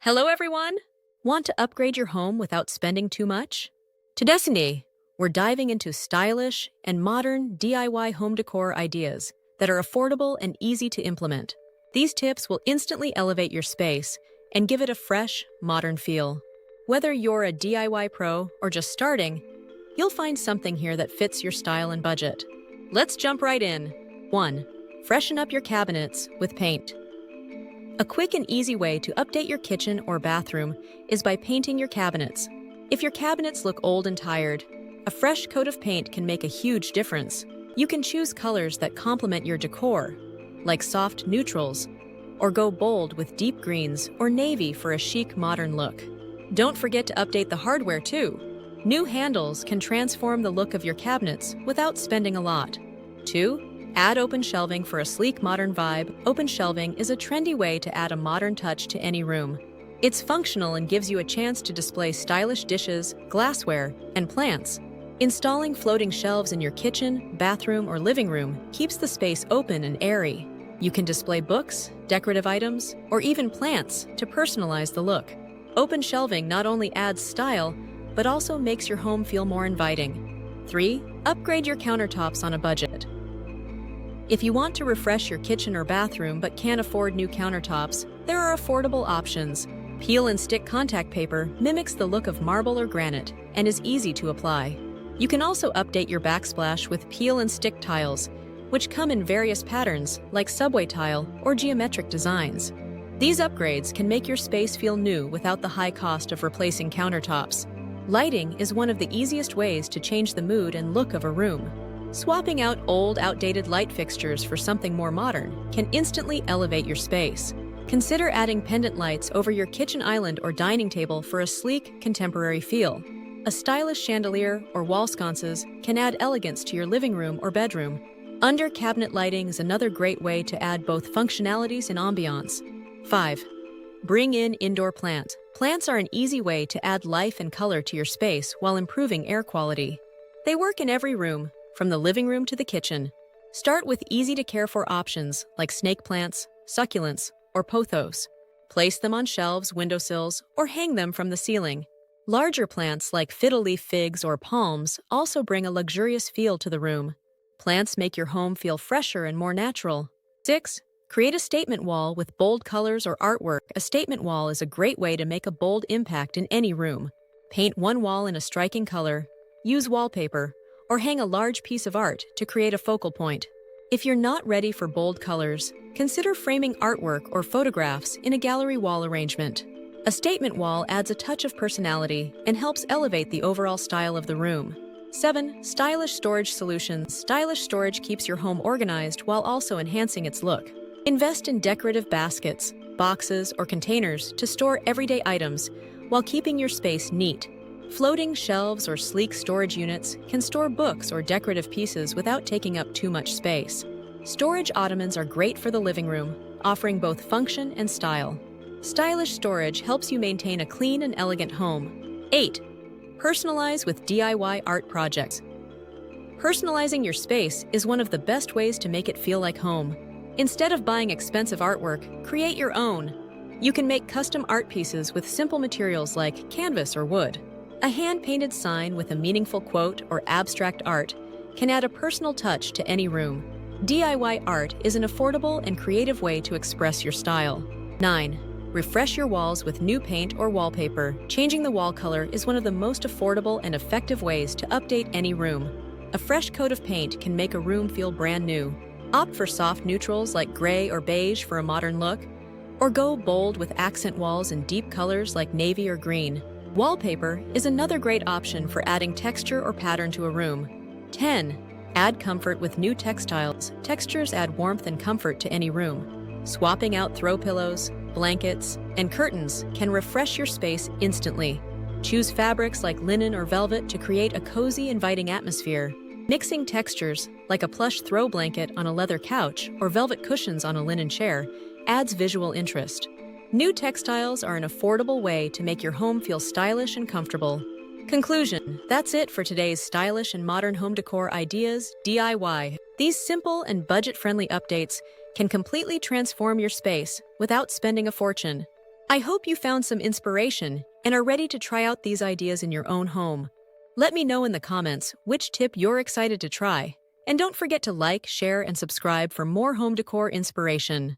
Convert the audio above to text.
Hello, everyone! Want to upgrade your home without spending too much? Today, we're diving into stylish and modern DIY home decor ideas that are affordable and easy to implement. These tips will instantly elevate your space and give it a fresh, modern feel. Whether you're a DIY pro or just starting, you'll find something here that fits your style and budget. Let's jump right in. 1. Freshen up your cabinets with paint. A quick and easy way to update your kitchen or bathroom is by painting your cabinets. If your cabinets look old and tired, a fresh coat of paint can make a huge difference. You can choose colors that complement your decor, like soft neutrals, or go bold with deep greens or navy for a chic modern look. Don't forget to update the hardware too. New handles can transform the look of your cabinets without spending a lot. 2. Add open shelving for a sleek modern vibe. Open shelving is a trendy way to add a modern touch to any room. It's functional and gives you a chance to display stylish dishes, glassware, and plants. Installing floating shelves in your kitchen, bathroom, or living room keeps the space open and airy. You can display books, decorative items, or even plants to personalize the look. Open shelving not only adds style, but also makes your home feel more inviting. 3. Upgrade your countertops on a budget. If you want to refresh your kitchen or bathroom but can't afford new countertops, there are affordable options. Peel and stick contact paper mimics the look of marble or granite and is easy to apply. You can also update your backsplash with peel and stick tiles, which come in various patterns like subway tile or geometric designs. These upgrades can make your space feel new without the high cost of replacing countertops. Lighting is one of the easiest ways to change the mood and look of a room. Swapping out old, outdated light fixtures for something more modern can instantly elevate your space. Consider adding pendant lights over your kitchen island or dining table for a sleek, contemporary feel. A stylish chandelier or wall sconces can add elegance to your living room or bedroom. Under-cabinet lighting is another great way to add both functionalities and ambiance. 5. Bring in indoor plants. Plants are an easy way to add life and color to your space while improving air quality. They work in every room, from the living room to the kitchen. Start with easy-to-care-for options like snake plants, succulents, or pothos. Place them on shelves, windowsills, or hang them from the ceiling. Larger plants like fiddle-leaf figs or palms also bring a luxurious feel to the room. Plants make your home feel fresher and more natural. 6. Create a statement wall with bold colors or artwork. A statement wall is a great way to make a bold impact in any room. Paint one wall in a striking color, use wallpaper, or hang a large piece of art to create a focal point. If you're not ready for bold colors, consider framing artwork or photographs in a gallery wall arrangement. A statement wall adds a touch of personality and helps elevate the overall style of the room. 7. Stylish storage solutions. Stylish storage keeps your home organized while also enhancing its look. Invest in decorative baskets, boxes, or containers to store everyday items while keeping your space neat. Floating shelves or sleek storage units can store books or decorative pieces without taking up too much space. Storage ottomans are great for the living room, offering both function and style. Stylish storage helps you maintain a clean and elegant home. 8. Personalize with DIY art projects. Personalizing your space is one of the best ways to make it feel like home. Instead of buying expensive artwork, create your own. You can make custom art pieces with simple materials like canvas or wood. A hand-painted sign with a meaningful quote or abstract art can add a personal touch to any room. DIY art is an affordable and creative way to express your style. 9. Refresh your walls with new paint or wallpaper. Changing the wall color is one of the most affordable and effective ways to update any room. A fresh coat of paint can make a room feel brand new. Opt for soft neutrals like gray or beige for a modern look, or go bold with accent walls in deep colors like navy or green. Wallpaper is another great option for adding texture or pattern to a room. 10. Add comfort with new textiles. Textures add warmth and comfort to any room. Swapping out throw pillows, blankets, and curtains can refresh your space instantly. Choose fabrics like linen or velvet to create a cozy, inviting atmosphere. Mixing textures, like a plush throw blanket on a leather couch or velvet cushions on a linen chair, adds visual interest. New textiles are an affordable way to make your home feel stylish and comfortable. Conclusion: that's it for today's stylish and modern home decor ideas DIY. These simple and budget-friendly updates can completely transform your space without spending a fortune. I hope you found some inspiration and are ready to try out these ideas in your own home. Let me know in the comments which tip you're excited to try. And don't forget to like, share, and subscribe for more home decor inspiration.